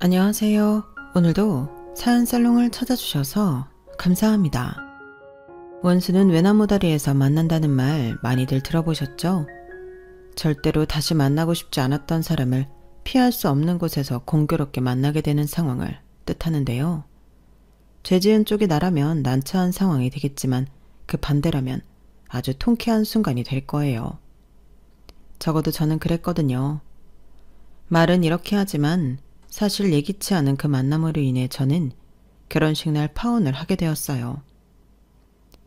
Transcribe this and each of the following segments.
안녕하세요. 오늘도 사연살롱을 찾아주셔서 감사합니다. 원수는 외나무다리에서 만난다는 말 많이들 들어보셨죠? 절대로 다시 만나고 싶지 않았던 사람을 피할 수 없는 곳에서 공교롭게 만나게 되는 상황을 뜻하는데요. 죄 지은 쪽이 나라면 난처한 상황이 되겠지만 그 반대라면 아주 통쾌한 순간이 될 거예요. 적어도 저는 그랬거든요. 말은 이렇게 하지만 사실 예기치 않은 그 만남으로 인해 저는 결혼식 날 파혼을 하게 되었어요.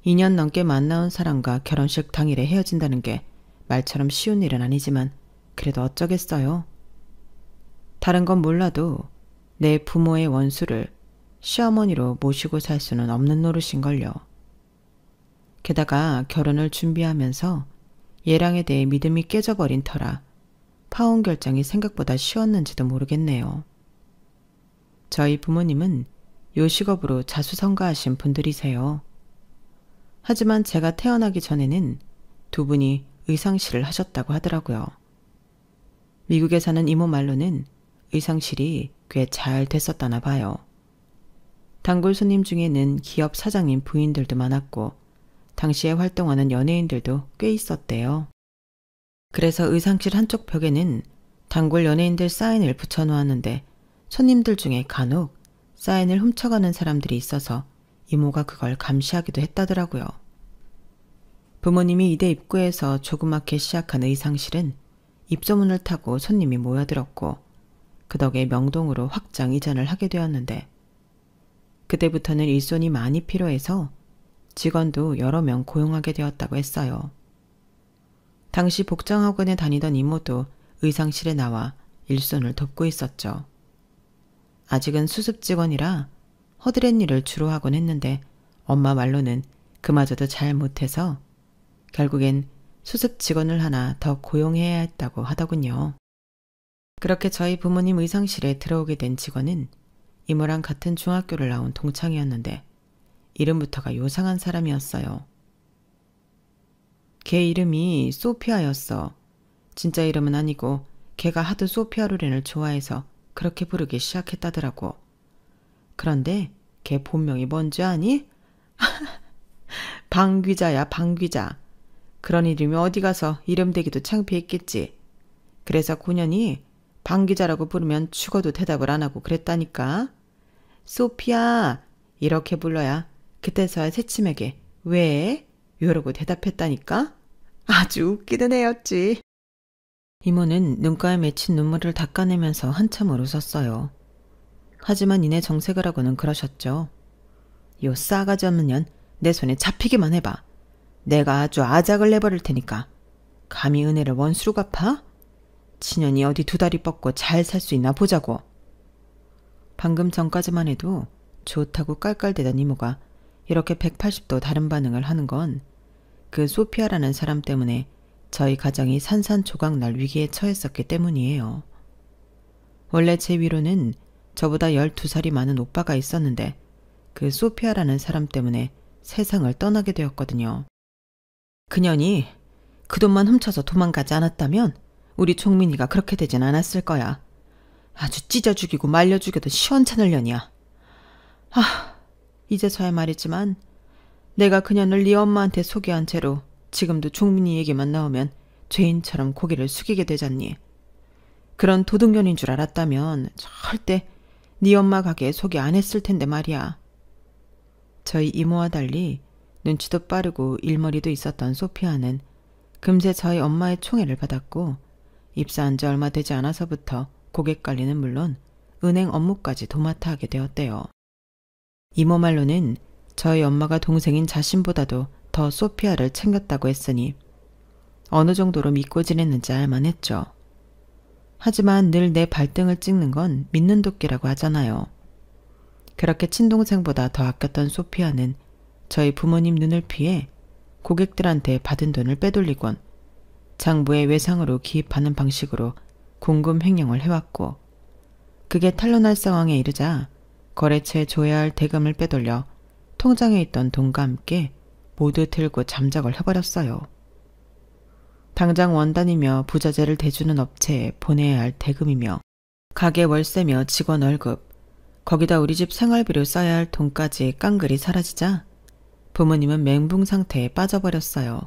2년 넘게 만나온 사람과 결혼식 당일에 헤어진다는 게 말처럼 쉬운 일은 아니지만 그래도 어쩌겠어요. 다른 건 몰라도 내 부모의 원수를 시어머니로 모시고 살 수는 없는 노릇인걸요. 게다가 결혼을 준비하면서 예랑에 대해 믿음이 깨져버린 터라 파혼 결정이 생각보다 쉬웠는지도 모르겠네요. 저희 부모님은 요식업으로 자수성가하신 분들이세요. 하지만 제가 태어나기 전에는 두 분이 의상실을 하셨다고 하더라고요. 미국에 사는 이모 말로는 의상실이 꽤 잘 됐었다나 봐요. 단골 손님 중에는 기업 사장님 부인들도 많았고 당시에 활동하는 연예인들도 꽤 있었대요. 그래서 의상실 한쪽 벽에는 단골 연예인들 사인을 붙여놓았는데 손님들 중에 간혹 사인을 훔쳐가는 사람들이 있어서 이모가 그걸 감시하기도 했다더라고요. 부모님이 이대 입구에서 조그맣게 시작한 의상실은 입소문을 타고 손님이 모여들었고 그 덕에 명동으로 확장 이전을 하게 되었는데 그때부터는 일손이 많이 필요해서 직원도 여러 명 고용하게 되었다고 했어요. 당시 복장학원에 다니던 이모도 의상실에 나와 일손을 돕고 있었죠. 아직은 수습 직원이라 허드렛 일을 주로 하곤 했는데 엄마 말로는 그마저도 잘 못해서 결국엔 수습 직원을 하나 더 고용해야 했다고 하더군요. 그렇게 저희 부모님 의상실에 들어오게 된 직원은 이모랑 같은 중학교를 나온 동창이었는데 이름부터가 요상한 사람이었어요. 걔 이름이 소피아였어. 진짜 이름은 아니고 걔가 하도 소피아 로렌을 좋아해서 그렇게 부르기 시작했다더라고. 그런데 걔 본명이 뭔지 아니? 방귀자야, 방귀자. 그런 이름이 어디 가서 이름 대기도 창피했겠지. 그래서 9년이 방귀자라고 부르면 죽어도 대답을 안 하고 그랬다니까. 소피아 이렇게 불러야 그때서야 새침하게 왜? 이러고 대답했다니까. 아주 웃기는 애였지. 이모는 눈가에 맺힌 눈물을 닦아내면서 한참을 웃었어요. 하지만 이내 정색을 하고는 그러셨죠. 요 싸가지 없는 년 내 손에 잡히기만 해봐. 내가 아주 아작을 내버릴 테니까. 감히 은혜를 원수로 갚아? 친년이 어디 두 다리 뻗고 잘 살 수 있나 보자고. 방금 전까지만 해도 좋다고 깔깔대던 이모가 이렇게 180도 다른 반응을 하는 건 그 소피아라는 사람 때문에 저희 가정이 산산조각 날 위기에 처했었기 때문이에요. 원래 제 위로는 저보다 12살이 많은 오빠가 있었는데 그 소피아라는 사람 때문에 세상을 떠나게 되었거든요. 그년이 그 돈만 훔쳐서 도망가지 않았다면 우리 종민이가 그렇게 되진 않았을 거야. 아주 찢어 죽이고 말려 죽여도 시원찮을 년이야. 이제서야 말이지만 내가 그년을 네 엄마한테 소개한 채로 지금도 종민이 얘기만 나오면 죄인처럼 고개를 숙이게 되잖니. 그런 도둑년인 줄 알았다면 절대 네 엄마 가게에 소개 안 했을 텐데 말이야. 저희 이모와 달리 눈치도 빠르고 일머리도 있었던 소피아는 금세 저희 엄마의 총애를 받았고 입사한 지 얼마 되지 않아서부터 고객 관리는 물론 은행 업무까지 도맡아 하게 되었대요. 이모 말로는 저희 엄마가 동생인 자신보다도 더 소피아를 챙겼다고 했으니 어느 정도로 믿고 지냈는지 알만했죠. 하지만 늘 내 발등을 찍는 건 믿는 도끼라고 하잖아요. 그렇게 친동생보다 더 아꼈던 소피아는 저희 부모님 눈을 피해 고객들한테 받은 돈을 빼돌리곤 장부의 외상으로 기입하는 방식으로 공금 횡령을 해왔고 그게 탄로날 상황에 이르자 거래처에 줘야 할 대금을 빼돌려 통장에 있던 돈과 함께 모두 들고 잠적을 해버렸어요. 당장 원단이며 부자재를 대주는 업체에 보내야 할 대금이며 가게 월세며 직원 월급, 거기다 우리 집 생활비로 써야 할 돈까지 깡그리 사라지자 부모님은 멘붕 상태에 빠져버렸어요.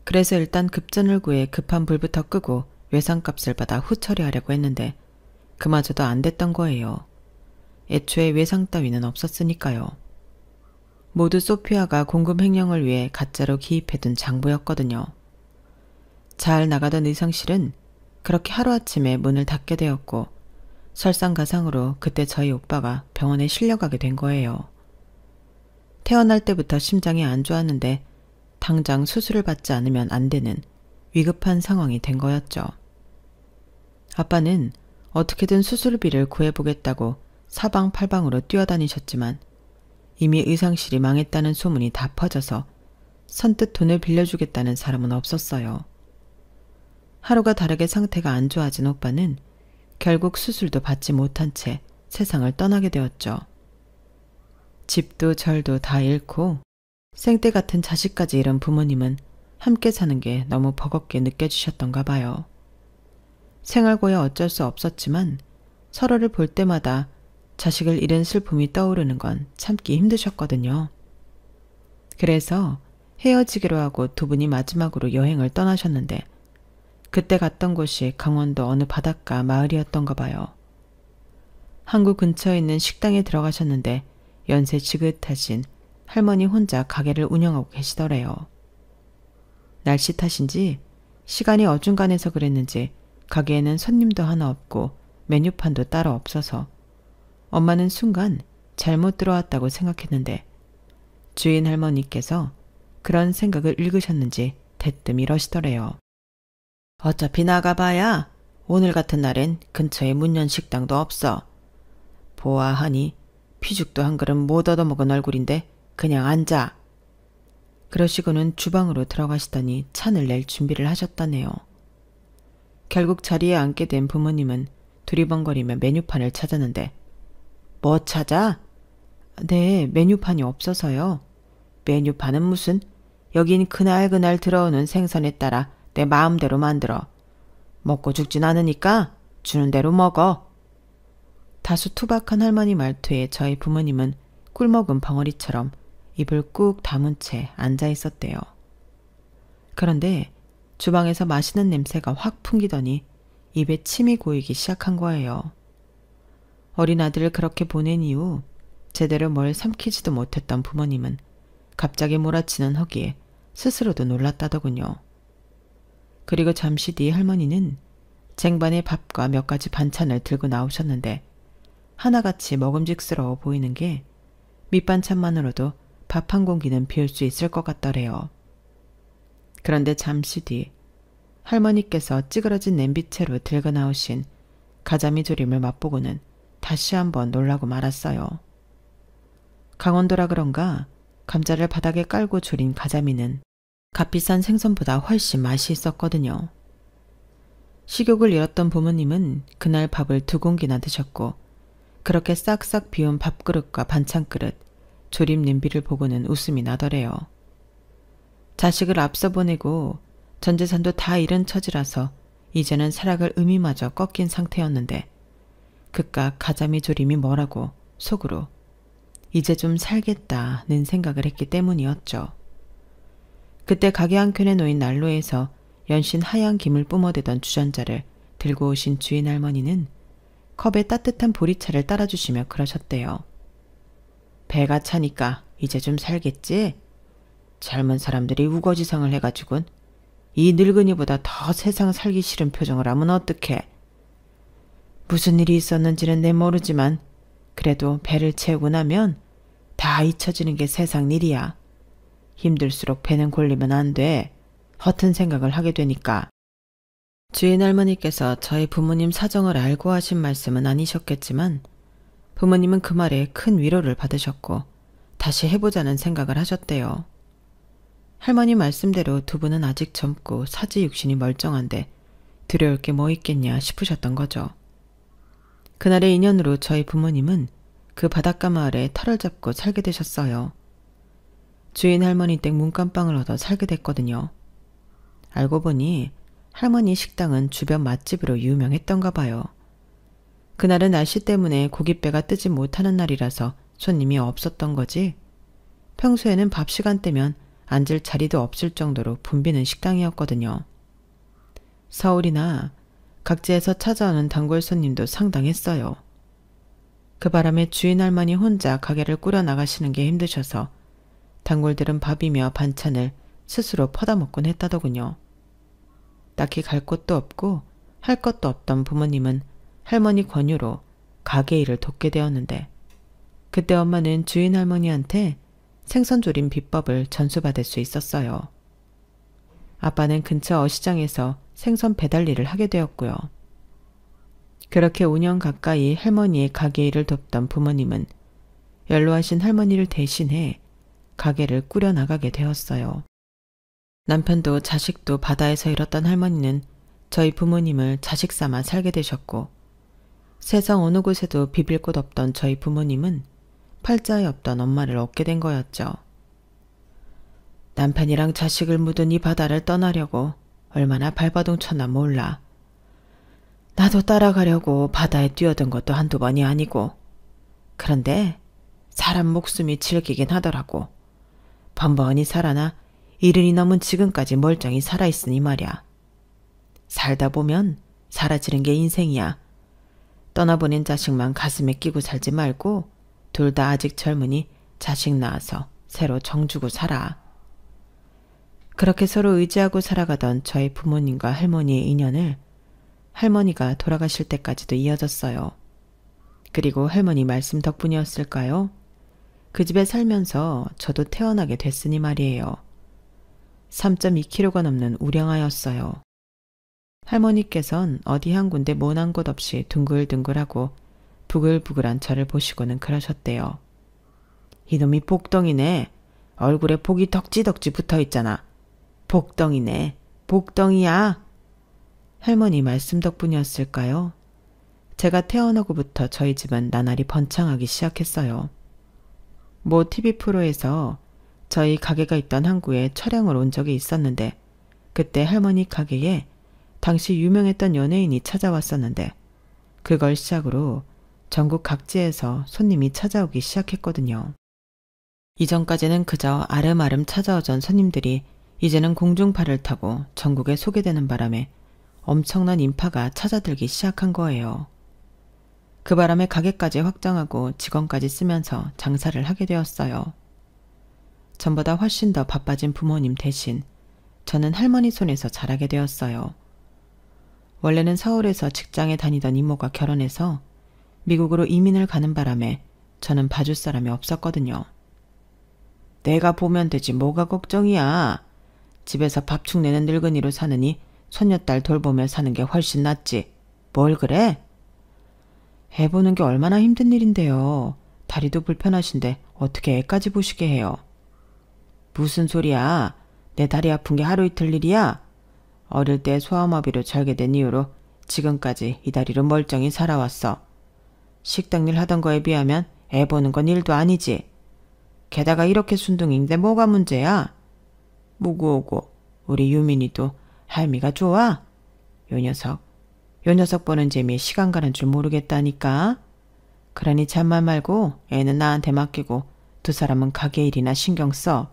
그래서 일단 급전을 구해 급한 불부터 끄고 외상값을 받아 후처리하려고 했는데 그마저도 안 됐던 거예요. 애초에 외상 따위는 없었으니까요. 모두 소피아가 공금 횡령을 위해 가짜로 기입해둔 장부였거든요. 잘 나가던 의상실은 그렇게 하루아침에 문을 닫게 되었고 설상가상으로 그때 저희 오빠가 병원에 실려가게 된 거예요. 태어날 때부터 심장이 안 좋았는데 당장 수술을 받지 않으면 안 되는 위급한 상황이 된 거였죠. 아빠는 어떻게든 수술비를 구해보겠다고 사방팔방으로 뛰어다니셨지만 이미 의상실이 망했다는 소문이 다 퍼져서 선뜻 돈을 빌려주겠다는 사람은 없었어요. 하루가 다르게 상태가 안 좋아진 오빠는 결국 수술도 받지 못한 채 세상을 떠나게 되었죠. 집도 절도 다 잃고 생떼 같은 자식까지 잃은 부모님은 함께 사는 게 너무 버겁게 느껴지셨던가 봐요. 생활고야 어쩔 수 없었지만 서로를 볼 때마다 자식을 잃은 슬픔이 떠오르는 건 참기 힘드셨거든요. 그래서 헤어지기로 하고 두 분이 마지막으로 여행을 떠나셨는데 그때 갔던 곳이 강원도 어느 바닷가 마을이었던가 봐요. 항구 근처에 있는 식당에 들어가셨는데 연세 지긋하신 할머니 혼자 가게를 운영하고 계시더래요. 날씨 탓인지 시간이 어중간해서 그랬는지 가게에는 손님도 하나 없고 메뉴판도 따로 없어서 엄마는 순간 잘못 들어왔다고 생각했는데 주인 할머니께서 그런 생각을 읽으셨는지 대뜸 이러시더래요. 어차피 나가봐야 오늘 같은 날엔 근처에 문연 식당도 없어. 보아하니 피죽도 한 그릇 못 얻어먹은 얼굴인데 그냥 앉아. 그러시고는 주방으로 들어가시더니 찬을 낼 준비를 하셨다네요. 결국 자리에 앉게 된 부모님은 두리번거리며 메뉴판을 찾았는데 뭐 찾아? 네, 메뉴판이 없어서요. 메뉴판은 무슨? 여긴 그날 들어오는 생선에 따라 내 마음대로 만들어. 먹고 죽진 않으니까 주는 대로 먹어. 다소 투박한 할머니 말투에 저희 부모님은 꿀먹은 벙어리처럼 입을 꾹 다문 채 앉아 있었대요. 그런데 주방에서 맛있는 냄새가 확 풍기더니 입에 침이 고이기 시작한 거예요. 어린 아들을 그렇게 보낸 이후 제대로 뭘 삼키지도 못했던 부모님은 갑자기 몰아치는 허기에 스스로도 놀랐다더군요. 그리고 잠시 뒤 할머니는 쟁반에 밥과 몇 가지 반찬을 들고 나오셨는데 하나같이 먹음직스러워 보이는 게 밑반찬만으로도 밥 한 공기는 비울 수 있을 것 같더래요. 그런데 잠시 뒤 할머니께서 찌그러진 냄비채로 들고 나오신 가자미 조림을 맛보고는 다시 한번 놀라고 말았어요. 강원도라 그런가 감자를 바닥에 깔고 조린 가자미는 값비싼 생선보다 훨씬 맛이 있었거든요. 식욕을 잃었던 부모님은 그날 밥을 2공기나 드셨고 그렇게 싹싹 비운 밥그릇과 반찬그릇, 조림 냄비를 보고는 웃음이 나더래요. 자식을 앞서 보내고 전재산도 다 잃은 처지라서 이제는 살아갈 의미마저 꺾인 상태였는데 그깟 가자미 조림이 뭐라고 속으로 이제 좀 살겠다는 생각을 했기 때문이었죠. 그때 가게 한켠에 놓인 난로에서 연신 하얀 김을 뿜어대던 주전자를 들고 오신 주인 할머니는 컵에 따뜻한 보리차를 따라주시며 그러셨대요. 배가 차니까 이제 좀 살겠지? 젊은 사람들이 우거지상을 해가지고는 이 늙은이보다 더 세상 살기 싫은 표정을 하면 어떡해. 무슨 일이 있었는지는 내 모르지만 그래도 배를 채우고 나면 다 잊혀지는 게 세상 일이야. 힘들수록 배는 골리면 안 돼. 허튼 생각을 하게 되니까. 주인 할머니께서 저희 부모님 사정을 알고 하신 말씀은 아니셨겠지만 부모님은 그 말에 큰 위로를 받으셨고 다시 해보자는 생각을 하셨대요. 할머니 말씀대로 두 분은 아직 젊고 사지육신이 멀쩡한데 두려울 게 뭐 있겠냐 싶으셨던 거죠. 그날의 인연으로 저희 부모님은 그 바닷가 마을에 터를 잡고 살게 되셨어요. 주인 할머니 댁 문간방을 얻어 살게 됐거든요. 알고 보니 할머니 식당은 주변 맛집으로 유명했던가 봐요. 그날은 날씨 때문에 고깃배가 뜨지 못하는 날이라서 손님이 없었던 거지. 평소에는 밥 시간대면 앉을 자리도 없을 정도로 붐비는 식당이었거든요. 서울이나 각지에서 찾아오는 단골 손님도 상당했어요. 그 바람에 주인 할머니 혼자 가게를 꾸려 나가시는 게 힘드셔서 단골들은 밥이며 반찬을 스스로 퍼다먹곤 했다더군요. 딱히 갈 곳도 없고 할 것도 없던 부모님은 할머니 권유로 가게 일을 돕게 되었는데 그때 엄마는 주인 할머니한테 생선조림 비법을 전수받을 수 있었어요. 아빠는 근처 어시장에서 생선 배달 일을 하게 되었고요. 그렇게 5년 가까이 할머니의 가게 일을 돕던 부모님은 연로하신 할머니를 대신해 가게를 꾸려 나가게 되었어요. 남편도 자식도 바다에서 잃었던 할머니는 저희 부모님을 자식 삼아 살게 되셨고 세상 어느 곳에도 비빌 곳 없던 저희 부모님은 팔자에 없던 엄마를 얻게 된 거였죠. 남편이랑 자식을 묻은 이 바다를 떠나려고 얼마나 발버둥 쳤나 몰라. 나도 따라가려고 바다에 뛰어든 것도 한두 번이 아니고. 그런데 사람 목숨이 질기긴 하더라고. 번번이 살아나 70이 넘은 지금까지 멀쩡히 살아있으니 말이야. 살다 보면 사라지는 게 인생이야. 떠나보낸 자식만 가슴에 끼고 살지 말고 둘 다 아직 젊으니 자식 낳아서 새로 정주고 살아. 그렇게 서로 의지하고 살아가던 저희 부모님과 할머니의 인연을 할머니가 돌아가실 때까지도 이어졌어요. 그리고 할머니 말씀 덕분이었을까요? 그 집에 살면서 저도 태어나게 됐으니 말이에요. 3.2kg가 넘는 우량아였어요. 할머니께선 어디 한 군데 모난 곳 없이 둥글둥글하고 부글부글한 저를 보시고는 그러셨대요. 이놈이 복덩이네. 얼굴에 복이 덕지덕지 붙어있잖아. 복덩이네. 복덩이야. 할머니 말씀 덕분이었을까요? 제가 태어나고부터 저희 집은 나날이 번창하기 시작했어요. 모 TV 프로에서 저희 가게가 있던 항구에 촬영을 온 적이 있었는데 그때 할머니 가게에 당시 유명했던 연예인이 찾아왔었는데 그걸 시작으로 전국 각지에서 손님이 찾아오기 시작했거든요. 이전까지는 그저 아름아름 찾아오던 손님들이 이제는 공중파를 타고 전국에 소개되는 바람에 엄청난 인파가 찾아들기 시작한 거예요. 그 바람에 가게까지 확장하고 직원까지 쓰면서 장사를 하게 되었어요. 전보다 훨씬 더 바빠진 부모님 대신 저는 할머니 손에서 자라게 되었어요. 원래는 서울에서 직장에 다니던 이모가 결혼해서 미국으로 이민을 가는 바람에 저는 봐줄 사람이 없었거든요. 내가 보면 되지 뭐가 걱정이야. 집에서 밥축 내는 늙은이로 사느니 손녀딸 돌보며 사는 게 훨씬 낫지. 뭘 그래? 애 보는 게 얼마나 힘든 일인데요. 다리도 불편하신데 어떻게 애까지 보시게 해요. 무슨 소리야. 내 다리 아픈 게 하루 이틀 일이야. 어릴 때 소아마비로 절개된 이후로 지금까지 이 다리로 멀쩡히 살아왔어. 식당 일 하던 거에 비하면 애 보는 건 일도 아니지. 게다가 이렇게 순둥이인데 뭐가 문제야? 무구오고 우리 유민이도 할미가 좋아. 요 녀석 보는 재미에 시간 가는 줄 모르겠다니까. 그러니 잠만 말고 애는 나한테 맡기고 두 사람은 가게 일이나 신경 써.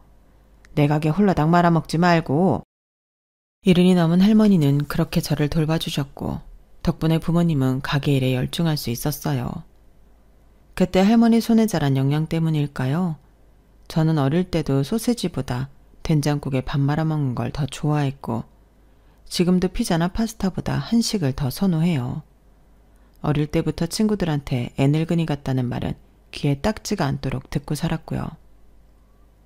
내 가게 홀라당 말아먹지 말고. 70이 넘은 할머니는 그렇게 저를 돌봐주셨고 덕분에 부모님은 가게 일에 열중할 수 있었어요. 그때 할머니 손에 자란 영양 때문일까요? 저는 어릴 때도 소세지보다 된장국에 밥 말아먹는 걸 더 좋아했고 지금도 피자나 파스타보다 한식을 더 선호해요. 어릴 때부터 친구들한테 애늙은이 같다는 말은 귀에 딱지가 않도록 듣고 살았고요.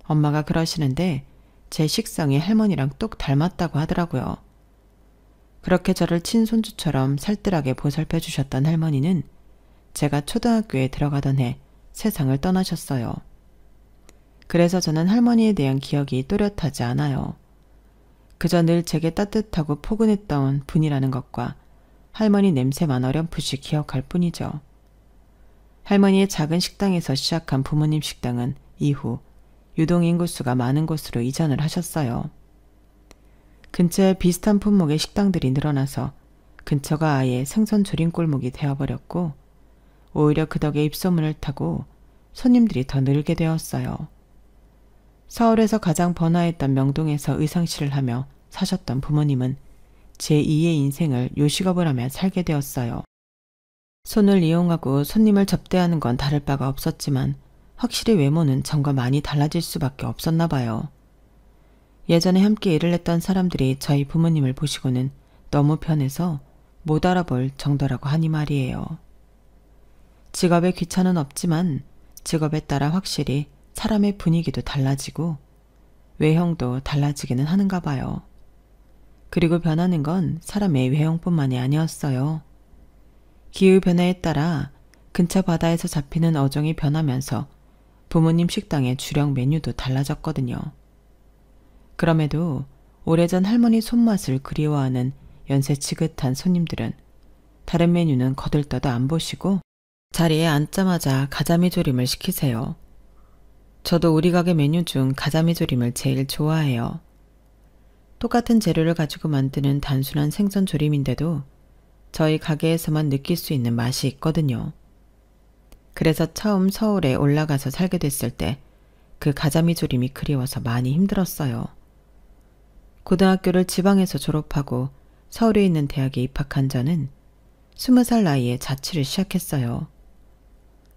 엄마가 그러시는데 제 식성이 할머니랑 똑 닮았다고 하더라고요. 그렇게 저를 친손주처럼 살뜰하게 보살펴 주셨던 할머니는 제가 초등학교에 들어가던 해 세상을 떠나셨어요. 그래서 저는 할머니에 대한 기억이 또렷하지 않아요. 그저 늘 제게 따뜻하고 포근했던 분이라는 것과 할머니 냄새만 어렴풋이 기억할 뿐이죠. 할머니의 작은 식당에서 시작한 부모님 식당은 이후 유동 인구수가 많은 곳으로 이전을 하셨어요. 근처에 비슷한 품목의 식당들이 늘어나서 근처가 아예 생선 조림 골목이 되어버렸고 오히려 그 덕에 입소문을 타고 손님들이 더 늘게 되었어요. 서울에서 가장 번화했던 명동에서 의상실을 하며 사셨던 부모님은 제2의 인생을 요식업을 하며 살게 되었어요. 손을 이용하고 손님을 접대하는 건 다를 바가 없었지만 확실히 외모는 전과 많이 달라질 수밖에 없었나 봐요. 예전에 함께 일을 했던 사람들이 저희 부모님을 보시고는 너무 편해서 못 알아볼 정도라고 하니 말이에요. 직업에 귀천은 없지만 직업에 따라 확실히 사람의 분위기도 달라지고 외형도 달라지기는 하는가 봐요. 그리고 변하는 건 사람의 외형뿐만이 아니었어요. 기후변화에 따라 근처 바다에서 잡히는 어종이 변하면서 부모님 식당의 주력 메뉴도 달라졌거든요. 그럼에도 오래전 할머니 손맛을 그리워하는 연세 지긋한 손님들은 다른 메뉴는 거들떠도 안 보시고 자리에 앉자마자 가자미조림을 시키세요. 저도 우리 가게 메뉴 중 가자미조림을 제일 좋아해요. 똑같은 재료를 가지고 만드는 단순한 생선조림인데도 저희 가게에서만 느낄 수 있는 맛이 있거든요. 그래서 처음 서울에 올라가서 살게 됐을 때 그 가자미조림이 그리워서 많이 힘들었어요. 고등학교를 지방에서 졸업하고 서울에 있는 대학에 입학한 저는 20살 나이에 자취를 시작했어요.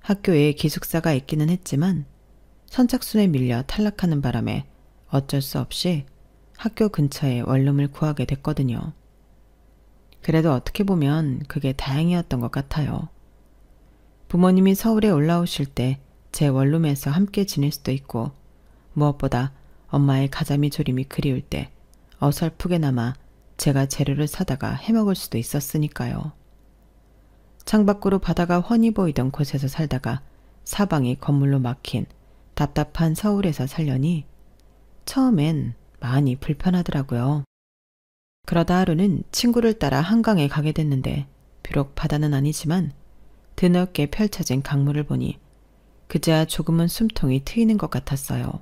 학교에 기숙사가 있기는 했지만 선착순에 밀려 탈락하는 바람에 어쩔 수 없이 학교 근처에 원룸을 구하게 됐거든요. 그래도 어떻게 보면 그게 다행이었던 것 같아요. 부모님이 서울에 올라오실 때 제 원룸에서 함께 지낼 수도 있고 무엇보다 엄마의 가자미 조림이 그리울 때 어설프게나마 제가 재료를 사다가 해먹을 수도 있었으니까요. 창밖으로 바다가 훤히 보이던 곳에서 살다가 사방이 건물로 막힌 답답한 서울에서 살려니 처음엔 많이 불편하더라고요. 그러다 하루는 친구를 따라 한강에 가게 됐는데 비록 바다는 아니지만 드넓게 펼쳐진 강물을 보니 그제야 조금은 숨통이 트이는 것 같았어요.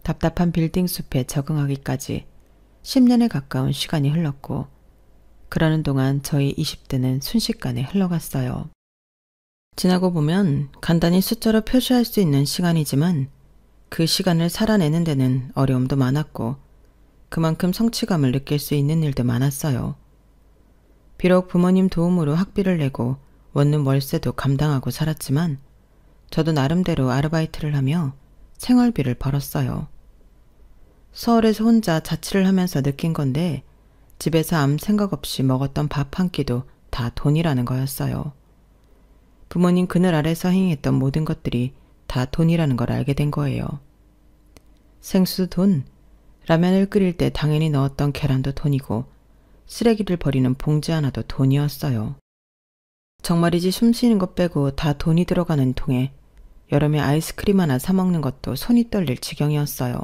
답답한 빌딩 숲에 적응하기까지 10년에 가까운 시간이 흘렀고 그러는 동안 저희 20대는 순식간에 흘러갔어요. 지나고 보면 간단히 숫자로 표시할 수 있는 시간이지만 그 시간을 살아내는 데는 어려움도 많았고 그만큼 성취감을 느낄 수 있는 일도 많았어요. 비록 부모님 도움으로 학비를 내고 원룸 월세도 감당하고 살았지만 저도 나름대로 아르바이트를 하며 생활비를 벌었어요. 서울에서 혼자 자취를 하면서 느낀 건데 집에서 아무 생각 없이 먹었던 밥 한 끼도 다 돈이라는 거였어요. 부모님 그늘 아래서 행했던 모든 것들이 다 돈이라는 걸 알게 된 거예요. 생수도 돈, 라면을 끓일 때 당연히 넣었던 계란도 돈이고 쓰레기를 버리는 봉지 하나도 돈이었어요. 정말이지 숨 쉬는 것 빼고 다 돈이 들어가는 통에 여름에 아이스크림 하나 사 먹는 것도 손이 떨릴 지경이었어요.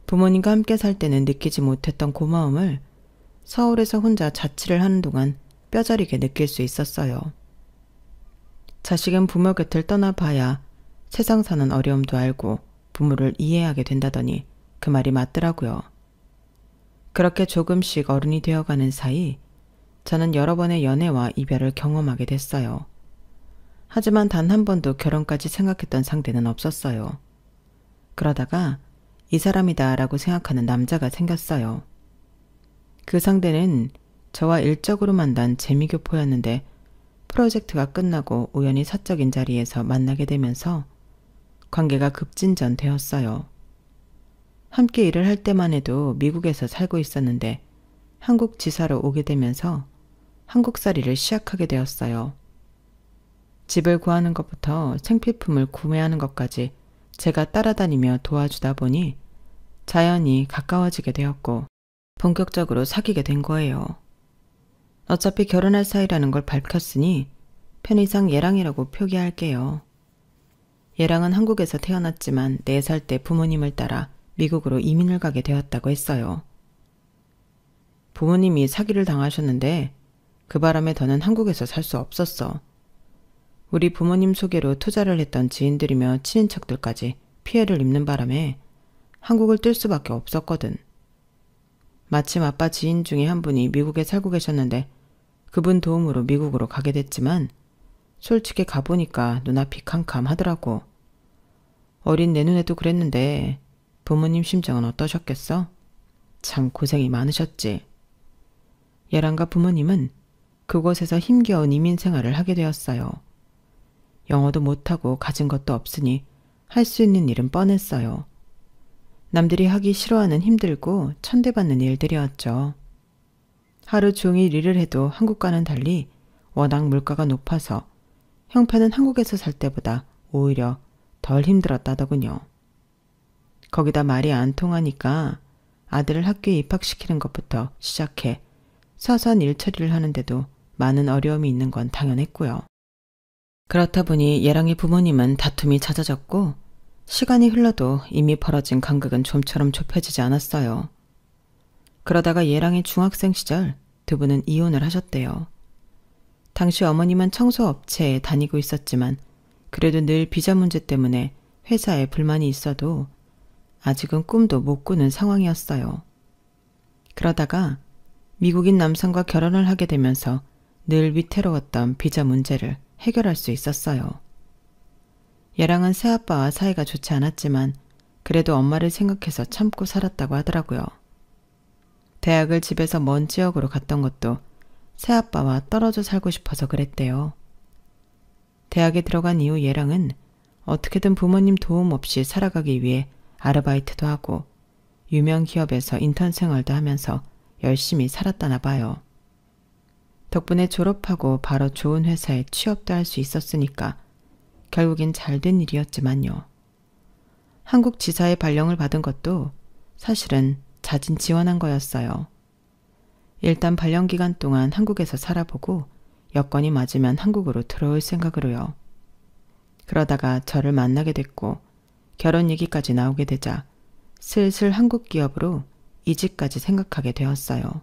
부모님과 함께 살 때는 느끼지 못했던 고마움을 서울에서 혼자 자취를 하는 동안 뼈저리게 느낄 수 있었어요. 자식은 부모 곁을 떠나봐야 세상 사는 어려움도 알고 부모를 이해하게 된다더니 그 말이 맞더라고요. 그렇게 조금씩 어른이 되어가는 사이 저는 여러 번의 연애와 이별을 경험하게 됐어요. 하지만 단 한 번도 결혼까지 생각했던 상대는 없었어요. 그러다가 이 사람이다 라고 생각하는 남자가 생겼어요. 그 상대는 저와 일적으로 만난 재미교포였는데 프로젝트가 끝나고 우연히 사적인 자리에서 만나게 되면서 관계가 급진전되었어요. 함께 일을 할 때만 해도 미국에서 살고 있었는데 한국 지사로 오게 되면서 한국살이를 시작하게 되었어요. 집을 구하는 것부터 생필품을 구매하는 것까지 제가 따라다니며 도와주다 보니 자연히 가까워지게 되었고 본격적으로 사귀게 된 거예요. 어차피 결혼할 사이라는 걸 밝혔으니 편의상 얘랑이라고 표기할게요. 얘랑은 한국에서 태어났지만 4살 때 부모님을 따라 미국으로 이민을 가게 되었다고 했어요. 부모님이 사기를 당하셨는데 그 바람에 더는 한국에서 살 수 없었어. 우리 부모님 소개로 투자를 했던 지인들이며 친인척들까지 피해를 입는 바람에 한국을 뜰 수밖에 없었거든. 마침 아빠 지인 중에 한 분이 미국에 살고 계셨는데 그분 도움으로 미국으로 가게 됐지만 솔직히 가보니까 눈앞이 캄캄하더라고. 어린 내 눈에도 그랬는데 부모님 심정은 어떠셨겠어? 참 고생이 많으셨지. 예랑과 부모님은 그곳에서 힘겨운 이민 생활을 하게 되었어요. 영어도 못하고 가진 것도 없으니 할 수 있는 일은 뻔했어요. 남들이 하기 싫어하는 힘들고 천대받는 일들이었죠. 하루 종일 일을 해도 한국과는 달리 워낙 물가가 높아서 형편은 한국에서 살 때보다 오히려 덜 힘들었다더군요. 거기다 말이 안 통하니까 아들을 학교에 입학시키는 것부터 시작해 서선 일처리를 하는데도 많은 어려움이 있는 건 당연했고요. 그렇다 보니 예랑의 부모님은 다툼이 잦아졌고 시간이 흘러도 이미 벌어진 간극은 좀처럼 좁혀지지 않았어요. 그러다가 예랑의 중학생 시절 두 분은 이혼을 하셨대요. 당시 어머님은 청소업체에 다니고 있었지만 그래도 늘 비자 문제 때문에 회사에 불만이 있어도 아직은 꿈도 못 꾸는 상황이었어요. 그러다가 미국인 남성과 결혼을 하게 되면서 늘 위태로웠던 비자 문제를 해결할 수 있었어요. 예랑은 새아빠와 사이가 좋지 않았지만 그래도 엄마를 생각해서 참고 살았다고 하더라고요. 대학을 집에서 먼 지역으로 갔던 것도 새아빠와 떨어져 살고 싶어서 그랬대요. 대학에 들어간 이후 예랑은 어떻게든 부모님 도움 없이 살아가기 위해 아르바이트도 하고 유명 기업에서 인턴 생활도 하면서 열심히 살았다나 봐요. 덕분에 졸업하고 바로 좋은 회사에 취업도 할 수 있었으니까 결국엔 잘된 일이었지만요. 한국 지사의 발령을 받은 것도 사실은 자진 지원한 거였어요. 일단 발령 기간 동안 한국에서 살아보고 여건이 맞으면 한국으로 들어올 생각으로요. 그러다가 저를 만나게 됐고 결혼 얘기까지 나오게 되자 슬슬 한국 기업으로 이직까지 생각하게 되었어요.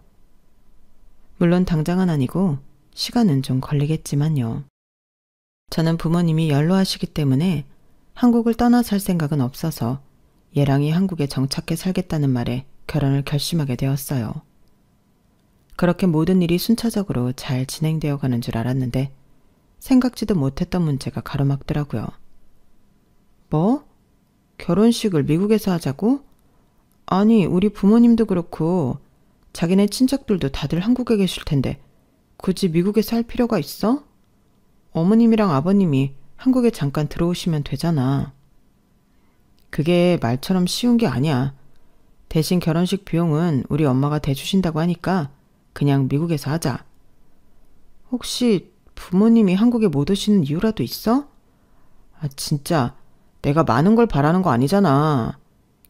물론 당장은 아니고 시간은 좀 걸리겠지만요. 저는 부모님이 연로하시기 때문에 한국을 떠나 살 생각은 없어서 예랑이 한국에 정착해 살겠다는 말에 결혼을 결심하게 되었어요. 그렇게 모든 일이 순차적으로 잘 진행되어 가는 줄 알았는데 생각지도 못했던 문제가 가로막더라고요. 뭐? 결혼식을 미국에서 하자고? 아니, 우리 부모님도 그렇고 자기네 친척들도 다들 한국에 계실 텐데 굳이 미국에서 할 필요가 있어? 어머님이랑 아버님이 한국에 잠깐 들어오시면 되잖아. 그게 말처럼 쉬운 게 아니야. 대신 결혼식 비용은 우리 엄마가 대주신다고 하니까 그냥 미국에서 하자. 혹시 부모님이 한국에 못 오시는 이유라도 있어? 아, 진짜 내가 많은 걸 바라는 거 아니잖아.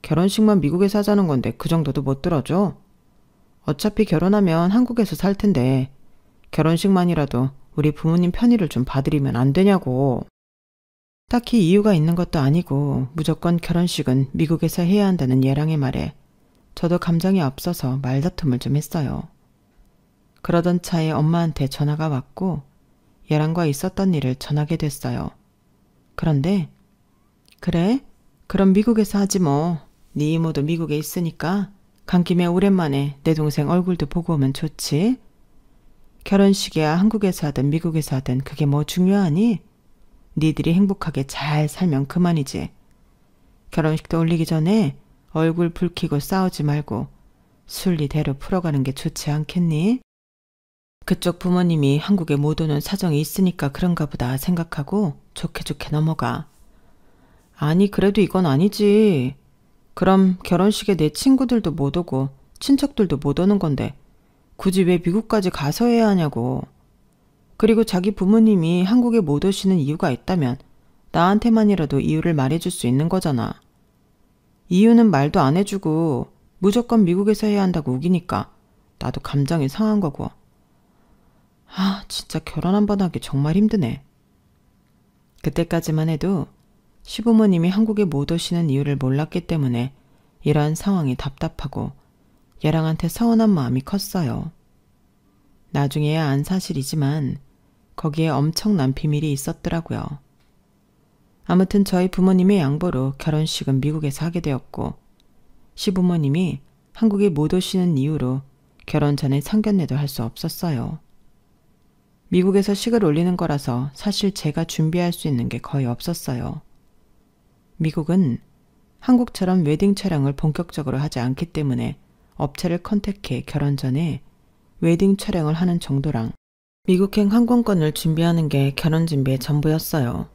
결혼식만 미국에서 하자는 건데 그 정도도 못 들어줘? 어차피 결혼하면 한국에서 살 텐데 결혼식만이라도 우리 부모님 편의를 좀 봐드리면 안 되냐고. 딱히 이유가 있는 것도 아니고 무조건 결혼식은 미국에서 해야 한다는 예랑의 말에 저도 감정이 앞서서 말다툼을 좀 했어요. 그러던 차에 엄마한테 전화가 왔고 예랑과 있었던 일을 전하게 됐어요. 그런데 그래? 그럼 미국에서 하지 뭐. 네 이모도 미국에 있으니까 간 김에 오랜만에 내 동생 얼굴도 보고 오면 좋지. 결혼식이야 한국에서 하든 미국에서 하든 그게 뭐 중요하니? 니들이 행복하게 잘 살면 그만이지. 결혼식도 올리기 전에 얼굴 붉히고 싸우지 말고 순리대로 풀어가는 게 좋지 않겠니? 그쪽 부모님이 한국에 못 오는 사정이 있으니까 그런가 보다 생각하고 좋게 좋게 넘어가. 아니 그래도 이건 아니지. 그럼 결혼식에 내 친구들도 못 오고 친척들도 못 오는 건데 굳이 왜 미국까지 가서 해야 하냐고. 그리고 자기 부모님이 한국에 못 오시는 이유가 있다면 나한테만이라도 이유를 말해줄 수 있는 거잖아. 이유는 말도 안 해주고 무조건 미국에서 해야 한다고 우기니까 나도 감정이 상한 거고. 아, 진짜 결혼 한 번 하기 정말 힘드네. 그때까지만 해도 시부모님이 한국에 못 오시는 이유를 몰랐기 때문에 이러한 상황이 답답하고 예랑한테 서운한 마음이 컸어요. 나중에야 안 사실이지만 거기에 엄청난 비밀이 있었더라고요. 아무튼 저희 부모님의 양보로 결혼식은 미국에서 하게 되었고 시부모님이 한국에 못 오시는 이유로 결혼 전에 상견례도 할 수 없었어요. 미국에서 식을 올리는 거라서 사실 제가 준비할 수 있는 게 거의 없었어요. 미국은 한국처럼 웨딩 촬영을 본격적으로 하지 않기 때문에 업체를 컨택해 결혼 전에 웨딩 촬영을 하는 정도랑 미국행 항공권을 준비하는 게 결혼 준비의 전부였어요.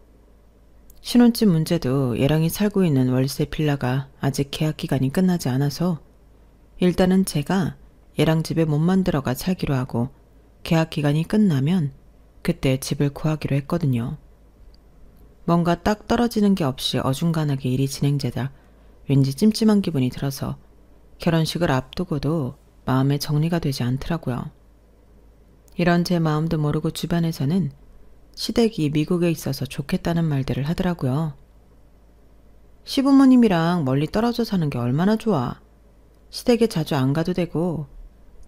신혼집 문제도 얘랑이 살고 있는 월세 빌라가 아직 계약 기간이 끝나지 않아서 일단은 제가 얘랑 집에 몸만 들어가 살기로 하고 계약 기간이 끝나면 그때 집을 구하기로 했거든요. 뭔가 딱 떨어지는 게 없이 어중간하게 일이 진행되다 왠지 찜찜한 기분이 들어서 결혼식을 앞두고도 마음에 정리가 되지 않더라고요. 이런 제 마음도 모르고 주변에서는 시댁이 미국에 있어서 좋겠다는 말들을 하더라고요. 시부모님이랑 멀리 떨어져 사는 게 얼마나 좋아. 시댁에 자주 안 가도 되고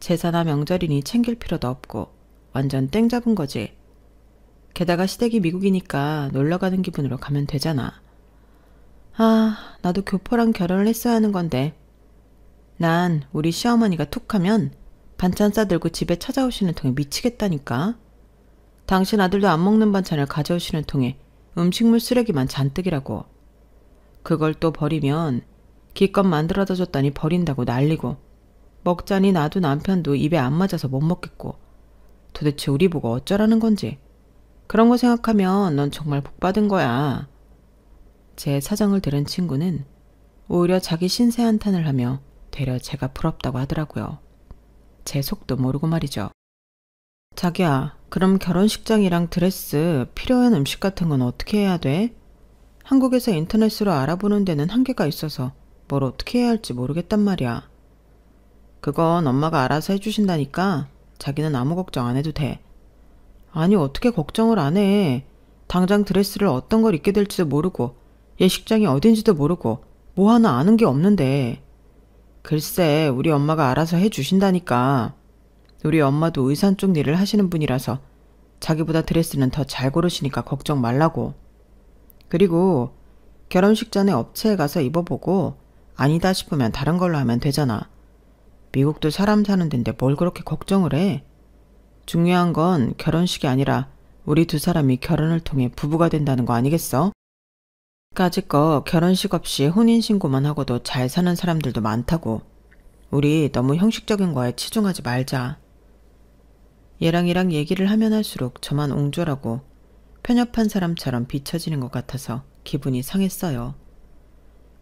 제사나 명절이니 챙길 필요도 없고 완전 땡 잡은 거지. 게다가 시댁이 미국이니까 놀러가는 기분으로 가면 되잖아. 아, 나도 교포랑 결혼을 했어야 하는 건데. 난 우리 시어머니가 툭 하면 반찬 싸들고 집에 찾아오시는 통에 미치겠다니까. 당신 아들도 안 먹는 반찬을 가져오시는 통에 음식물 쓰레기만 잔뜩이라고. 그걸 또 버리면 기껏 만들어다 줬더니 버린다고 난리고. 먹자니 나도 남편도 입에 안 맞아서 못 먹겠고. 도대체 우리 보고 어쩌라는 건지. 그런 거 생각하면 넌 정말 복받은 거야. 제 사정을 들은 친구는 오히려 자기 신세 한탄을 하며 되려 제가 부럽다고 하더라고요. 제 속도 모르고 말이죠. 자기야, 그럼 결혼식장이랑 드레스, 필요한 음식 같은 건 어떻게 해야 돼? 한국에서 인터넷으로 알아보는 데는 한계가 있어서 뭘 어떻게 해야 할지 모르겠단 말이야. 그건 엄마가 알아서 해주신다니까 자기는 아무 걱정 안 해도 돼. 아니 어떻게 걱정을 안 해. 당장 드레스를 어떤 걸 입게 될지도 모르고 예식장이 어딘지도 모르고 뭐 하나 아는 게 없는데. 글쎄 우리 엄마가 알아서 해주신다니까. 우리 엄마도 의상 쪽 일을 하시는 분이라서 자기보다 드레스는 더 잘 고르시니까 걱정 말라고. 그리고 결혼식 전에 업체에 가서 입어보고 아니다 싶으면 다른 걸로 하면 되잖아. 미국도 사람 사는 데인데 뭘 그렇게 걱정을 해. 중요한 건 결혼식이 아니라 우리 두 사람이 결혼을 통해 부부가 된다는 거 아니겠어? 까짓거 결혼식 없이 혼인신고만 하고도 잘 사는 사람들도 많다고. 우리 너무 형식적인 거에 치중하지 말자. 얘랑 얘기를 하면 할수록 저만 옹졸하고 편협한 사람처럼 비춰지는 것 같아서 기분이 상했어요.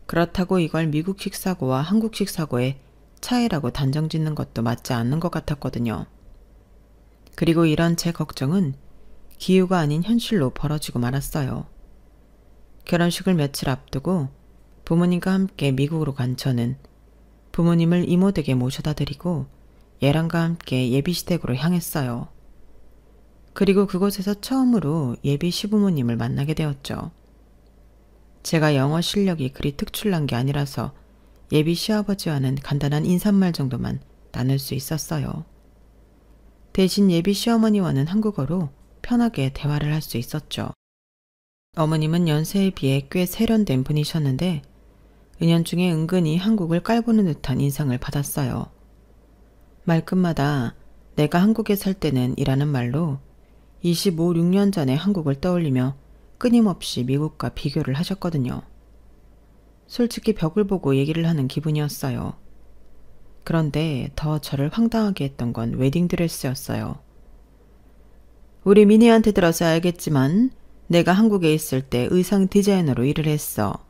그렇다고 이걸 미국식 사고와 한국식 사고의 차이라고 단정 짓는 것도 맞지 않는 것 같았거든요. 그리고 이런 제 걱정은 기우가 아닌 현실로 벌어지고 말았어요. 결혼식을 며칠 앞두고 부모님과 함께 미국으로 간 저는 부모님을 이모댁에 모셔다 드리고 얘랑과 함께 예비시댁으로 향했어요. 그리고 그곳에서 처음으로 예비 시부모님을 만나게 되었죠. 제가 영어 실력이 그리 특출난 게 아니라서 예비 시아버지와는 간단한 인사말 정도만 나눌 수 있었어요. 대신 예비 시어머니와는 한국어로 편하게 대화를 할 수 있었죠. 어머님은 연세에 비해 꽤 세련된 분이셨는데 은연중에 은근히 한국을 깔보는 듯한 인상을 받았어요. 말끝마다 내가 한국에 살 때는 이라는 말로 25, 6년 전의 한국을 떠올리며 끊임없이 미국과 비교를 하셨거든요. 솔직히 벽을 보고 얘기를 하는 기분이었어요. 그런데 더 저를 황당하게 했던 건 웨딩드레스였어요. 우리 미니한테 들어서 알겠지만 내가 한국에 있을 때 의상 디자이너로 일을 했어.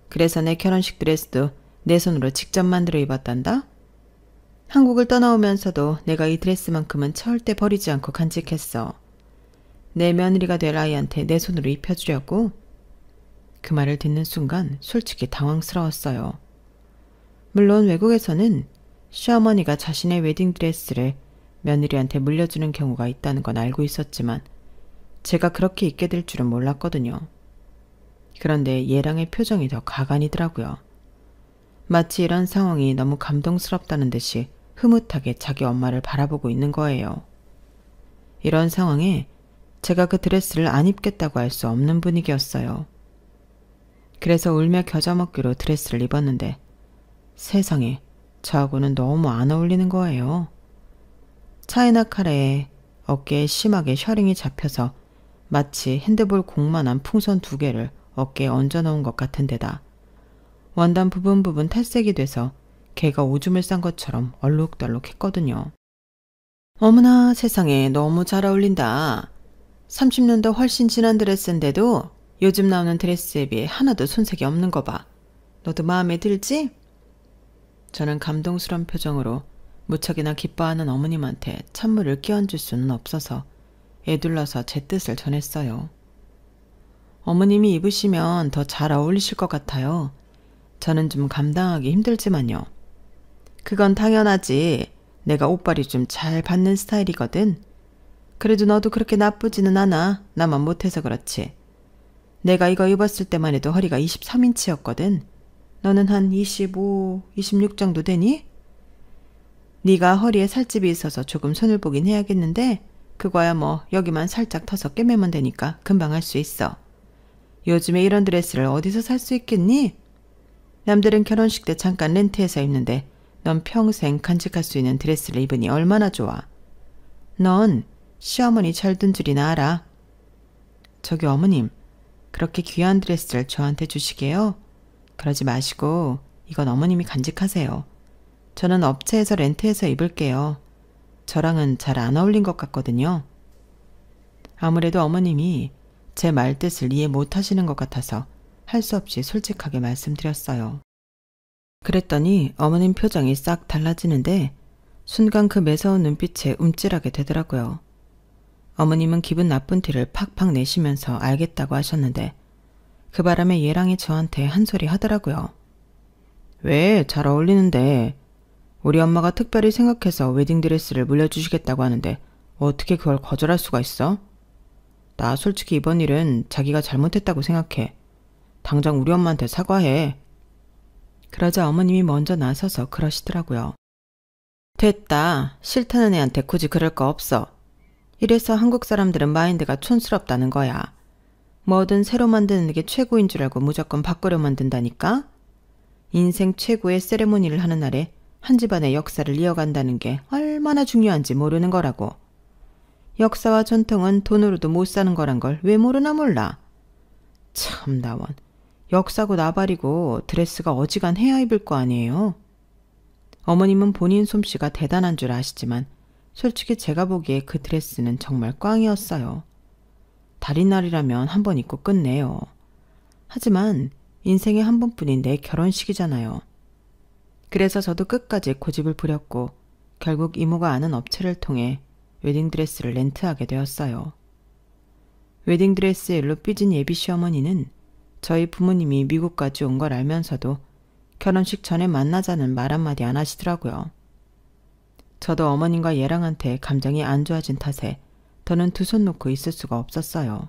그래서 내 결혼식 드레스도 내 손으로 직접 만들어 입었단다. 한국을 떠나오면서도 내가 이 드레스만큼은 절대 버리지 않고 간직했어. 내 며느리가 될 아이한테 내 손으로 입혀주려고. 그 말을 듣는 순간 솔직히 당황스러웠어요. 물론 외국에서는 시어머니가 자신의 웨딩드레스를 며느리한테 물려주는 경우가 있다는 건 알고 있었지만 제가 그렇게 입게 될 줄은 몰랐거든요. 그런데 얘랑의 표정이 더 가관이더라고요. 마치 이런 상황이 너무 감동스럽다는 듯이 흐뭇하게 자기 엄마를 바라보고 있는 거예요. 이런 상황에 제가 그 드레스를 안 입겠다고 할 수 없는 분위기였어요. 그래서 울며 겨자 먹기로 드레스를 입었는데 세상에 저하고는 너무 안 어울리는 거예요. 차이나 카레에 어깨에 심하게 셔링이 잡혀서 마치 핸드볼 공만한 풍선 2개를 어깨에 얹어놓은 것 같은 데다 원단 부분 탈색이 돼서 개가 오줌을 싼 것처럼 얼룩덜룩했거든요. 어머나 세상에 너무 잘 어울린다. 30년도 훨씬 지난 드레스인데도 요즘 나오는 드레스에 비해 하나도 손색이 없는 거 봐. 너도 마음에 들지? 저는 감동스러운 표정으로 무척이나 기뻐하는 어머님한테 찬물을 끼얹을 수는 없어서 애둘러서 제 뜻을 전했어요. 어머님이 입으시면 더 잘 어울리실 것 같아요. 저는 좀 감당하기 힘들지만요. 그건 당연하지. 내가 옷발이 좀 잘 받는 스타일이거든. 그래도 너도 그렇게 나쁘지는 않아. 나만 못해서 그렇지. 내가 이거 입었을 때만 해도 허리가 23인치였거든. 너는 한 25, 26 정도 되니? 네가 허리에 살집이 있어서 조금 손을 보긴 해야겠는데 그거야 뭐 여기만 살짝 터서 꿰매면 되니까 금방 할 수 있어. 요즘에 이런 드레스를 어디서 살 수 있겠니? 남들은 결혼식 때 잠깐 렌트해서 입는데 넌 평생 간직할 수 있는 드레스를 입으니 얼마나 좋아. 넌 시어머니 철든 줄이나 알아. 저기 어머님, 그렇게 귀한 드레스를 저한테 주시게요? 그러지 마시고 이건 어머님이 간직하세요. 저는 업체에서 렌트해서 입을게요. 저랑은 잘 안 어울린 것 같거든요. 아무래도 어머님이 제 말뜻을 이해 못하시는 것 같아서 할 수 없이 솔직하게 말씀드렸어요. 그랬더니 어머님 표정이 싹 달라지는데 순간 그 매서운 눈빛에 움찔하게 되더라고요. 어머님은 기분 나쁜 티를 팍팍 내시면서 알겠다고 하셨는데 그 바람에 예랑이 저한테 한 소리 하더라고요. 왜? 잘 어울리는데. 우리 엄마가 특별히 생각해서 웨딩드레스를 물려주시겠다고 하는데 어떻게 그걸 거절할 수가 있어? 나 솔직히 이번 일은 자기가 잘못했다고 생각해. 당장 우리 엄마한테 사과해. 그러자 어머님이 먼저 나서서 그러시더라고요. 됐다. 싫다는 애한테 굳이 그럴 거 없어. 이래서 한국 사람들은 마인드가 촌스럽다는 거야. 뭐든 새로 만드는 게 최고인 줄 알고 무조건 바꾸려 만든다니까? 인생 최고의 세레모니를 하는 날에 한 집안의 역사를 이어간다는 게 얼마나 중요한지 모르는 거라고. 역사와 전통은 돈으로도 못 사는 거란 걸 왜 모르나 몰라. 참 나원. 역사고 나발이고 드레스가 어지간해야 입을 거 아니에요. 어머님은 본인 솜씨가 대단한 줄 아시지만 솔직히 제가 보기에 그 드레스는 정말 꽝이었어요. 달인날이라면 한 번 입고 끝내요. 하지만 인생에 한 번뿐인 내 결혼식이잖아요. 그래서 저도 끝까지 고집을 부렸고 결국 이모가 아는 업체를 통해 웨딩드레스를 렌트하게 되었어요. 웨딩드레스의 일로 삐진 예비 시어머니는 저희 부모님이 미국까지 온 걸 알면서도 결혼식 전에 만나자는 말 한마디 안 하시더라고요. 저도 어머님과 예랑한테 감정이 안 좋아진 탓에 더는 두 손 놓고 있을 수가 없었어요.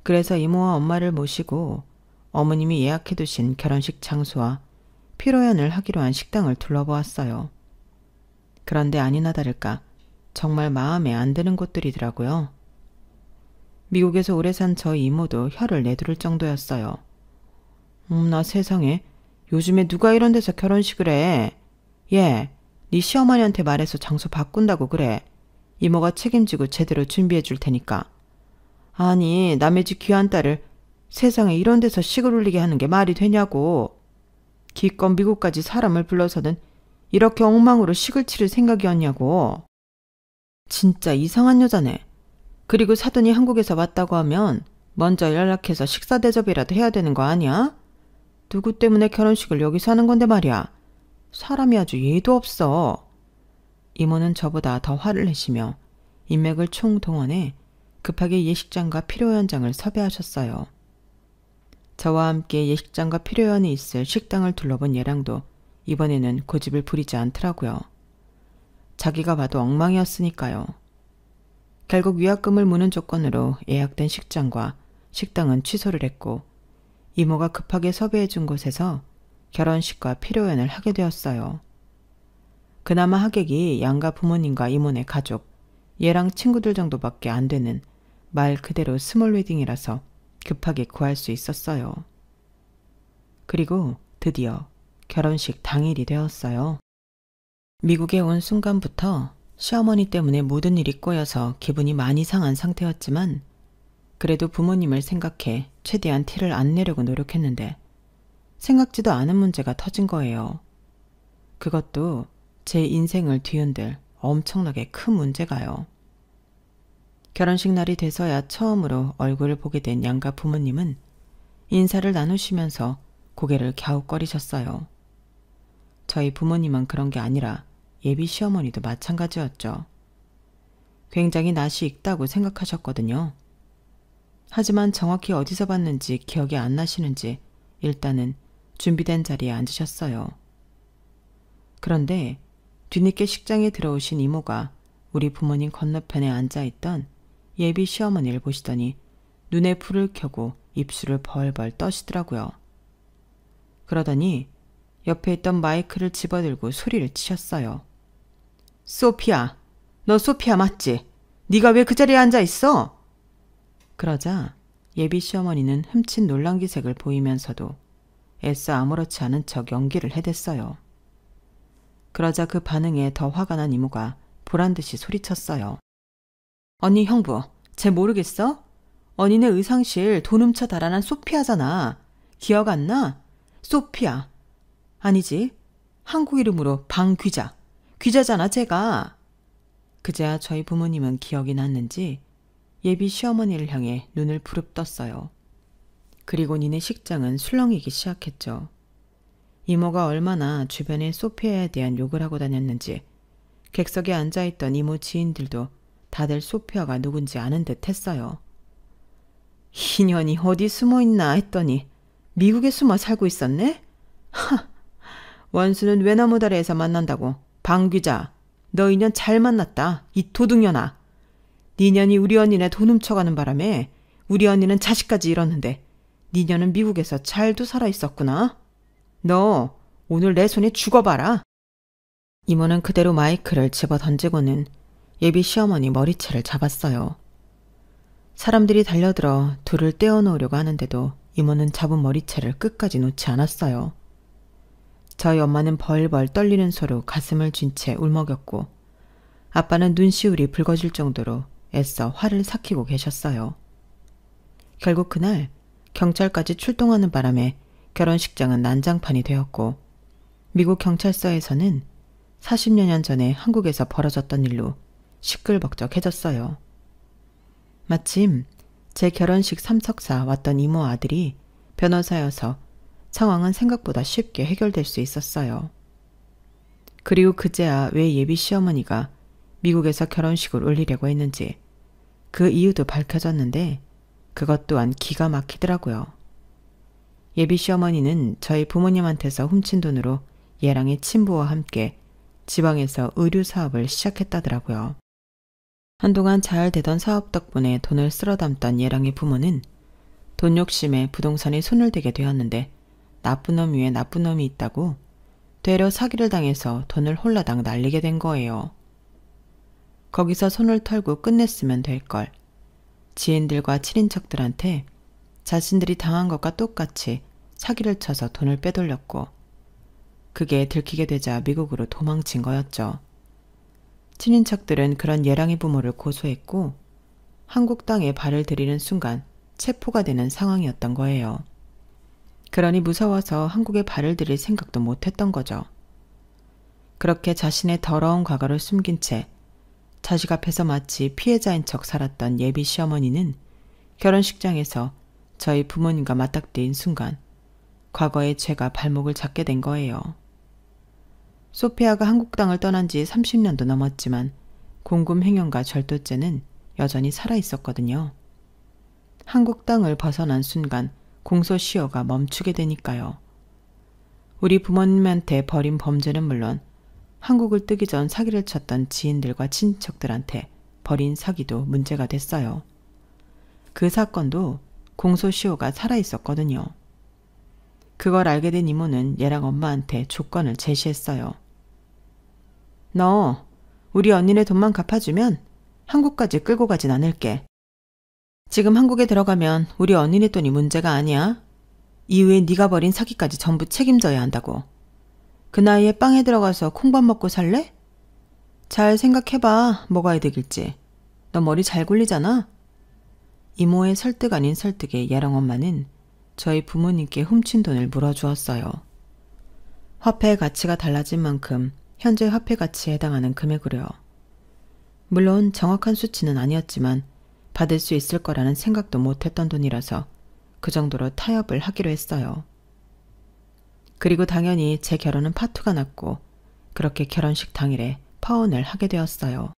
그래서 이모와 엄마를 모시고 어머님이 예약해두신 결혼식 장소와 피로연을 하기로 한 식당을 둘러보았어요. 그런데 아니나 다를까 정말 마음에 안 드는 곳들이더라고요. 미국에서 오래 산 저희 이모도 혀를 내두를 정도였어요. 나 세상에 요즘에 누가 이런 데서 결혼식을 해. 얘, 네 시어머니한테 말해서 장소 바꾼다고 그래. 이모가 책임지고 제대로 준비해 줄 테니까. 아니 남의 집 귀한 딸을 세상에 이런 데서 식을 울리게 하는 게 말이 되냐고. 기껏 미국까지 사람을 불러서는 이렇게 엉망으로 식을 치를 생각이었냐고. 진짜 이상한 여자네. 그리고 사돈이 한국에서 왔다고 하면 먼저 연락해서 식사 대접이라도 해야 되는 거 아니야? 누구 때문에 결혼식을 여기서 하는 건데 말이야. 사람이 아주 예의도 없어. 이모는 저보다 더 화를 내시며 인맥을 총동원해 급하게 예식장과 피로연장을 섭외하셨어요. 저와 함께 예식장과 피로연이 있을 식당을 둘러본 예랑도 이번에는 고집을 부리지 않더라고요. 자기가 봐도 엉망이었으니까요. 결국 위약금을 무는 조건으로 예약된 식장과 식당은 취소를 했고 이모가 급하게 섭외해 준 곳에서 결혼식과 피로연을 하게 되었어요. 그나마 하객이 양가 부모님과 이모네 가족, 얘랑 친구들 정도밖에 안 되는 말 그대로 스몰 웨딩이라서 급하게 구할 수 있었어요. 그리고 드디어 결혼식 당일이 되었어요. 미국에 온 순간부터 시어머니 때문에 모든 일이 꼬여서 기분이 많이 상한 상태였지만 그래도 부모님을 생각해 최대한 티를 안 내려고 노력했는데 생각지도 않은 문제가 터진 거예요. 그것도 제 인생을 뒤흔들 엄청나게 큰 문제가요. 결혼식 날이 돼서야 처음으로 얼굴을 보게 된 양가 부모님은 인사를 나누시면서 고개를 갸웃거리셨어요. 저희 부모님은 그런 게 아니라 예비 시어머니도 마찬가지였죠. 굉장히 낯이 익다고 생각하셨거든요. 하지만 정확히 어디서 봤는지 기억이 안 나시는지 일단은 준비된 자리에 앉으셨어요. 그런데 뒤늦게 식장에 들어오신 이모가 우리 부모님 건너편에 앉아있던 예비 시어머니를 보시더니 눈에 불을 켜고 입술을 벌벌 떠시더라고요. 그러더니 옆에 있던 마이크를 집어들고 소리를 치셨어요. 소피야, 너 소피야 맞지? 네가 왜 그 자리에 앉아있어? 그러자 예비 시어머니는 흠칫 놀란 기색을 보이면서도 애써 아무렇지 않은 척 연기를 해댔어요. 그러자 그 반응에 더 화가 난 이모가 보란듯이 소리쳤어요. 언니 형부, 쟤 모르겠어? 언니네 의상실 돈 훔쳐 달아난 소피아잖아. 기억 안 나? 소피아. 아니지. 한국 이름으로 방귀자. 귀자잖아 쟤가. 그제야 저희 부모님은 기억이 났는지 예비 시어머니를 향해 눈을 부릅떴어요. 그리고 니네 식장은 술렁이기 시작했죠. 이모가 얼마나 주변에 소피아에 대한 욕을 하고 다녔는지 객석에 앉아있던 이모 지인들도 다들 소피아가 누군지 아는 듯 했어요. 이년이 어디 숨어있나 했더니 미국에 숨어 살고 있었네? 하! 원수는 외나무 다리에서 만난다고. 방귀자, 너 이년 잘 만났다. 이 도둑년아. 니년이 우리 언니네 돈 훔쳐가는 바람에 우리 언니는 자식까지 잃었는데 니년은 미국에서 잘도 살아있었구나. 너 오늘 내 손에 죽어봐라. 이모는 그대로 마이크를 집어 던지고는 예비 시어머니 머리채를 잡았어요. 사람들이 달려들어 둘을 떼어놓으려고 하는데도 이모는 잡은 머리채를 끝까지 놓지 않았어요. 저희 엄마는 벌벌 떨리는 소로 가슴을 쥔 채 울먹였고 아빠는 눈시울이 붉어질 정도로 애써 화를 삭히고 계셨어요. 결국 그날 경찰까지 출동하는 바람에 결혼식장은 난장판이 되었고 미국 경찰서에서는 40여 년 전에 한국에서 벌어졌던 일로 시끌벅적해졌어요. 마침 제 결혼식 참석사 왔던 이모 아들이 변호사여서 상황은 생각보다 쉽게 해결될 수 있었어요. 그리고 그제야 왜 예비 시어머니가 미국에서 결혼식을 올리려고 했는지 그 이유도 밝혀졌는데 그것 또한 기가 막히더라고요. 예비 시어머니는 저희 부모님한테서 훔친 돈으로 예랑의 친부와 함께 지방에서 의류 사업을 시작했다더라고요. 한동안 잘 되던 사업 덕분에 돈을 쓸어 담던 예랑의 부모는 돈 욕심에 부동산에 손을 대게 되었는데 나쁜 놈 위에 나쁜 놈이 있다고 되려 사기를 당해서 돈을 홀라당 날리게 된 거예요. 거기서 손을 털고 끝냈으면 될 걸. 지인들과 친인척들한테 자신들이 당한 것과 똑같이 사기를 쳐서 돈을 빼돌렸고 그게 들키게 되자 미국으로 도망친 거였죠. 친인척들은 그런 예랑의 부모를 고소했고 한국 땅에 발을 들이는 순간 체포가 되는 상황이었던 거예요. 그러니 무서워서 한국에 발을 들일 생각도 못했던 거죠. 그렇게 자신의 더러운 과거를 숨긴 채 자식 앞에서 마치 피해자인 척 살았던 예비 시어머니는 결혼식장에서 저희 부모님과 맞닥뜨린 순간 과거의 죄가 발목을 잡게 된 거예요. 소피아가 한국 땅을 떠난 지 30년도 넘었지만 공금횡령과 절도죄는 여전히 살아있었거든요. 한국 땅을 벗어난 순간 공소시효가 멈추게 되니까요. 우리 부모님한테 벌인 범죄는 물론 한국을 뜨기 전 사기를 쳤던 지인들과 친척들한테 벌인 사기도 문제가 됐어요. 그 사건도 공소시효가 살아있었거든요. 그걸 알게 된 이모는 얘랑 엄마한테 조건을 제시했어요. 너 우리 언니네 돈만 갚아주면 한국까지 끌고 가진 않을게. 지금 한국에 들어가면 우리 언니네 돈이 문제가 아니야. 이후에 네가 벌인 사기까지 전부 책임져야 한다고. 그 나이에 빵에 들어가서 콩밥 먹고 살래? 잘 생각해봐. 뭐가 이득일지. 너 머리 잘 굴리잖아? 이모의 설득 아닌 설득에 얘랑 엄마는 저희 부모님께 훔친 돈을 물어주었어요. 화폐의 가치가 달라진 만큼 현재 화폐 가치에 해당하는 금액으로요. 물론 정확한 수치는 아니었지만 받을 수 있을 거라는 생각도 못했던 돈이라서 그 정도로 타협을 하기로 했어요. 그리고 당연히 제 결혼은 파투가 났고 그렇게 결혼식 당일에 파혼을 하게 되었어요.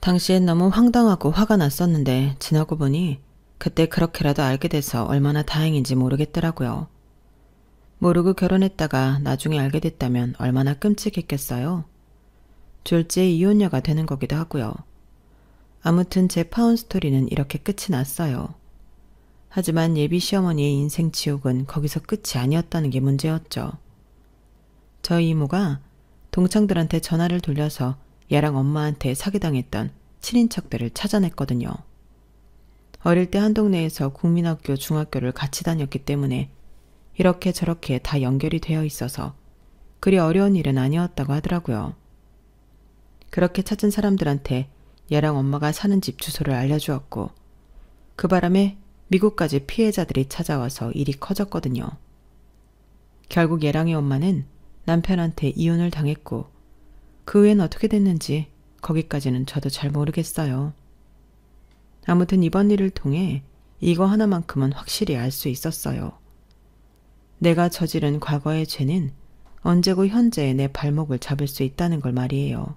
당시엔 너무 황당하고 화가 났었는데 지나고 보니 그때 그렇게라도 알게 돼서 얼마나 다행인지 모르겠더라고요. 모르고 결혼했다가 나중에 알게 됐다면 얼마나 끔찍했겠어요. 졸지에 이혼녀가 되는 거기도 하고요. 아무튼 제 파혼 스토리는 이렇게 끝이 났어요. 하지만 예비 시어머니의 인생 지옥은 거기서 끝이 아니었다는 게 문제였죠. 저희 이모가 동창들한테 전화를 돌려서 얘랑 엄마한테 사기당했던 친인척들을 찾아냈거든요. 어릴 때 한 동네에서 국민학교, 중학교를 같이 다녔기 때문에 이렇게 저렇게 다 연결이 되어 있어서 그리 어려운 일은 아니었다고 하더라고요. 그렇게 찾은 사람들한테 얘랑 엄마가 사는 집 주소를 알려주었고 그 바람에 미국까지 피해자들이 찾아와서 일이 커졌거든요. 결국 얘랑의 엄마는 남편한테 이혼을 당했고 그 후엔 어떻게 됐는지 거기까지는 저도 잘 모르겠어요. 아무튼 이번 일을 통해 이거 하나만큼은 확실히 알 수 있었어요. 내가 저지른 과거의 죄는 언제고 현재의 내 발목을 잡을 수 있다는 걸 말이에요.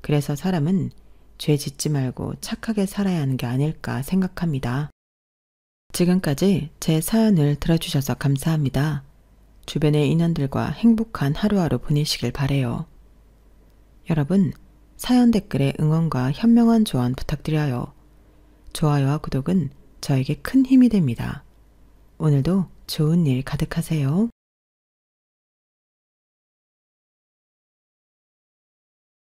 그래서 사람은 죄 짓지 말고 착하게 살아야 하는 게 아닐까 생각합니다. 지금까지 제 사연을 들어주셔서 감사합니다. 주변의 인연들과 행복한 하루하루 보내시길 바래요. 여러분, 사연 댓글에 응원과 현명한 조언 부탁드려요. 좋아요와 구독은 저에게 큰 힘이 됩니다. 오늘도 좋은 일 가득하세요.